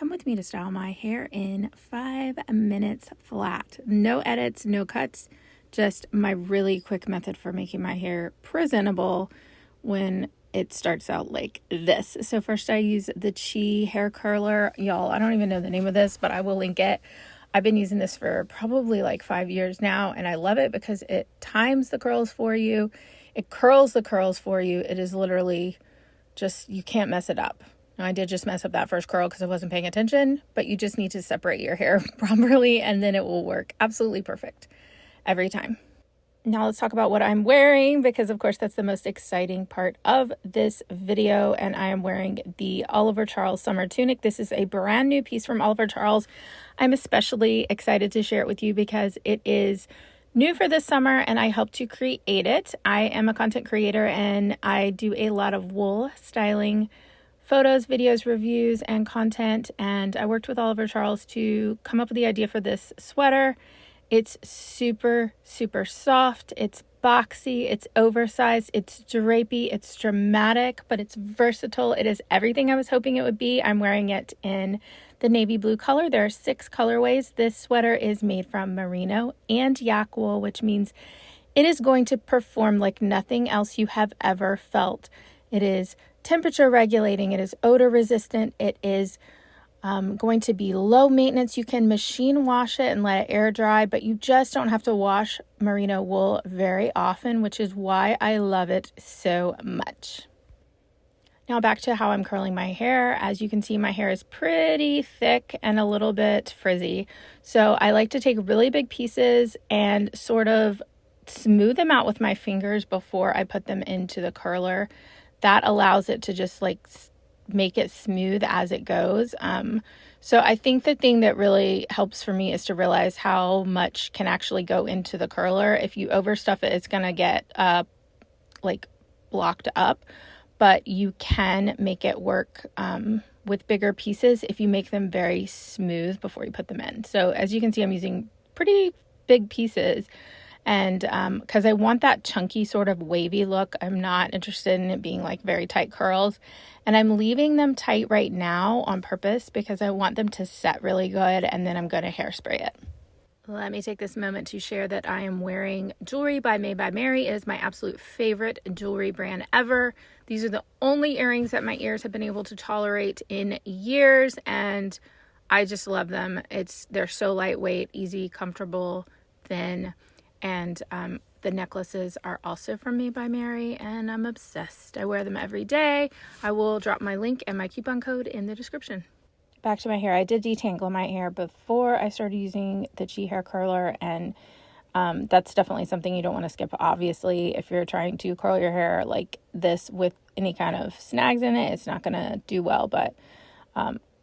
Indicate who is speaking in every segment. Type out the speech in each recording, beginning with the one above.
Speaker 1: come with me to style my hair in 5 minutes flat. No edits, no cuts, just my really quick method for making my hair presentable when it starts out like this. So first I use the Chi hair curler. Y'all, I don't even know the name of this, but I will link it. I've been using this for probably like 5 years now, and I love it because it times the curls for you. It curls the curls for you. It is literally just, you can't mess it up. Now, I did just mess up that first curl because I wasn't paying attention, but you just need to separate your hair properly and then it will work absolutely perfect every time. Now let's talk about what I'm wearing, because of course that's the most exciting part of this video, and I am wearing the Oliver Charles Summer Tunic. This is a brand new piece from Oliver Charles. I'm especially excited to share it with you because it is new for this summer and I helped to create it. I am a content creator and I do a lot of wool styling photos, videos, reviews, and content, and I worked with Oliver Charles to come up with the idea for this sweater. It's super, super soft, it's boxy, it's oversized, it's drapey, it's dramatic, but it's versatile. It is everything I was hoping it would be. I'm wearing it in the navy blue color. There are 6 colorways. This sweater is made from merino and yak wool, which means it is going to perform like nothing else you have ever felt. It is temperature regulating, it is odor resistant, it is going to be low maintenance. You can machine wash it and let it air dry, but you just don't have to wash merino wool very often, which is why I love it so much. Now back to how I'm curling my hair. As you can see, my hair is pretty thick and a little bit frizzy. So I like to take really big pieces and sort of smooth them out with my fingers before I put them into the curler. That allows it to just like make it smooth as it goes. So I think the thing that really helps for me is to realize how much can actually go into the curler. If you overstuff it, it's going to get like blocked up, but you can make it work with bigger pieces if you make them very smooth before you put them in. So as you can see, I'm using pretty big pieces. And because I want that chunky sort of wavy look, I'm not interested in it being like very tight curls. And I'm leaving them tight right now on purpose because I want them to set really good, and then I'm going to hairspray it. Let me take this moment to share that I am wearing jewelry by Made by Mary. It is my absolute favorite jewelry brand ever. These are the only earrings that my ears have been able to tolerate in years, and I just love them. They're so lightweight, easy, comfortable, thin. And the necklaces are also from Made by Mary, and I'm obsessed. I wear them every day. I will drop my link and my coupon code in the description. Back to my hair. I did detangle my hair before I started using the Chi hair curler, and that's definitely something you don't want to skip. Obviously, if you're trying to curl your hair like this with any kind of snags in it, it's not going to do well. But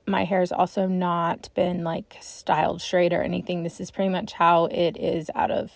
Speaker 1: my hair has also not been like styled straight or anything. This is pretty much how it is out of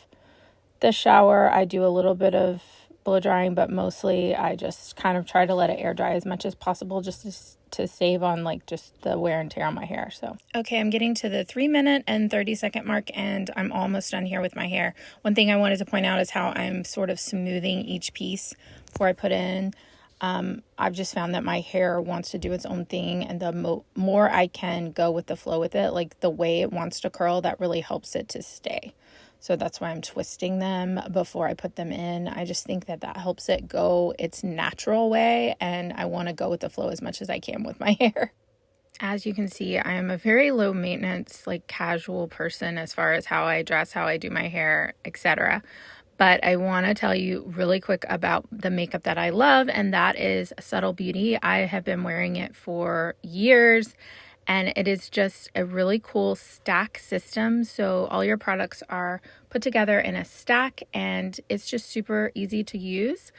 Speaker 1: the shower. I do a little bit of blow drying, but mostly I just kind of try to let it air dry as much as possible, just to save on like just the wear and tear on my hair. So okay, I'm getting to the 3-minute and 30-second mark, and I'm almost done here with my hair. One thing I wanted to point out is how I'm sort of smoothing each piece before I put it in. I've just found that my hair wants to do its own thing, and the more I can go with the flow with it, like the way it wants to curl, that really helps it to stay. So that's why I'm twisting them before I put them in. I just think that helps it go its natural way, and I want to go with the flow as much as I can with my hair. As you can see, I am a very low maintenance, like casual person as far as how I dress, how I do my hair, etc. But I want to tell you really quick about the makeup that I love, and that is Subtle Beauty. I have been wearing it for years, and it is just a really cool stack system. So all your products are put together in a stack, and it's just super easy to use.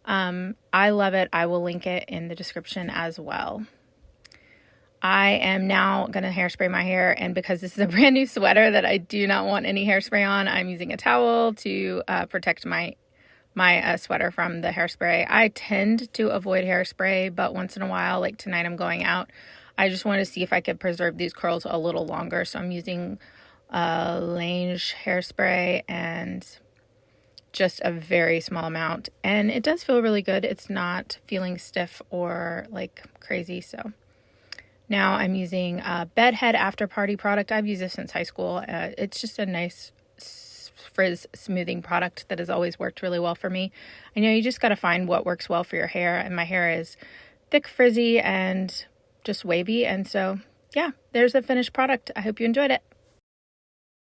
Speaker 1: I love it. I will link it in the description as well. I am now going to hairspray my hair, and because this is a brand new sweater that I do not want any hairspray on, I'm using a towel to protect my sweater from the hairspray. I tend to avoid hairspray, but once in a while, like tonight I'm going out, I just want to see if I could preserve these curls a little longer. So I'm using Lange hairspray and just a very small amount. And it does feel really good. It's not feeling stiff or like crazy. So Now I'm using a Bedhead After Party product. I've used this since high school. It's just a nice frizz smoothing product that has always worked really well for me. I know you just got to find what works well for your hair, and my hair is thick, frizzy, and just wavy. And so, yeah, there's the finished product. I hope you enjoyed it.